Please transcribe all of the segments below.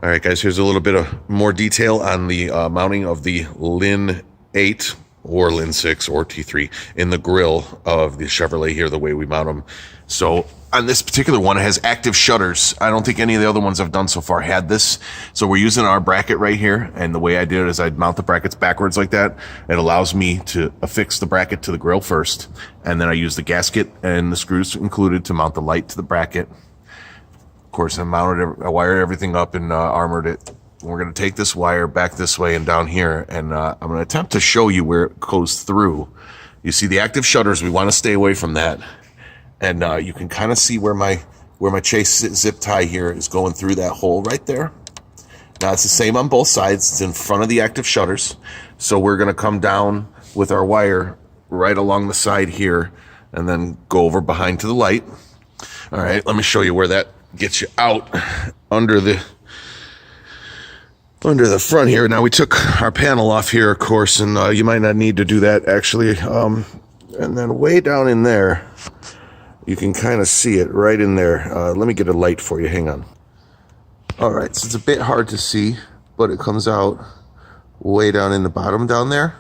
All right, guys, here's a little bit of more detail on the mounting of the LIN-8 or LIN-6 or T3 in the grill of the Chevrolet here, the way we mount them. So on this particular one, it has active shutters. I don't think any of the other ones I've done so far had this. So we're using our bracket right here. And the way I did it is I'd mount the brackets backwards like that. It allows me to affix the bracket to the grill first. And then I use the gasket and the screws included to mount the light to the bracket. Of course, I wired everything up and armored it. We're going to take this wire back this way and down here, and I'm going to attempt to show you where it goes through. You see the active shutters. We want to stay away from that, and you can kind of see where my chase zip tie here is going through that hole right there. Now it's the same on both sides. It's in front of the active shutters, so we're going to come down with our wire right along the side here, and then go over behind to the light. All right, let me show you where that gets you out under the front here. Now we took our panel off here, of course, and you might not need to do that actually. And then way down in there, you can kind of see it right in there. Let me get a light for you. Hang on. All right, so it's a bit hard to see, but it comes out way down in the bottom down there.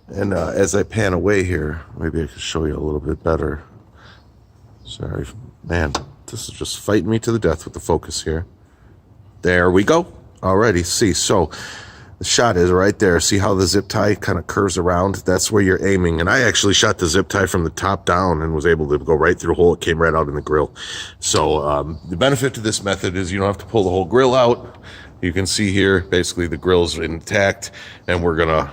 And as I pan away here, maybe I can show you a little bit better. Sorry, man, this is just fighting me to the death with the focus here. There we go. Alrighty, see, so the shot is right there. See how the zip tie kind of curves around? That's where you're aiming. And I actually shot the zip tie from the top down and was able to go right through the hole. It came right out in the grill. So the benefit to this method is you don't have to pull the whole grill out. You can see here, basically the grill's intact, and we're gonna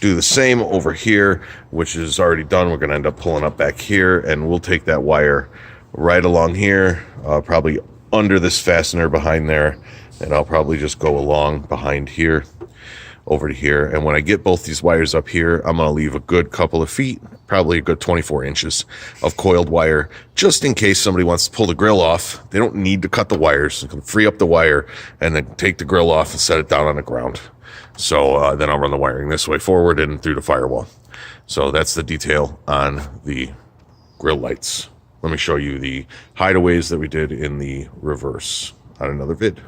do the same over here, which is already done. We're gonna end up pulling up back here, and we'll take that wire right along here, probably under this fastener behind there, and I'll probably just go along behind here over to here. And when I get both these wires up here, I'm going to leave a good couple of feet, probably a good 24 inches of coiled wire, just in case somebody wants to pull the grill off. They don't need to cut the wires. They can free up the wire and then take the grill off and set it down on the ground. So then I'll run the wiring this way forward and through the firewall. So that's the detail on the grill lights. Let me show you the hideaways that we did in the reverse on another vid.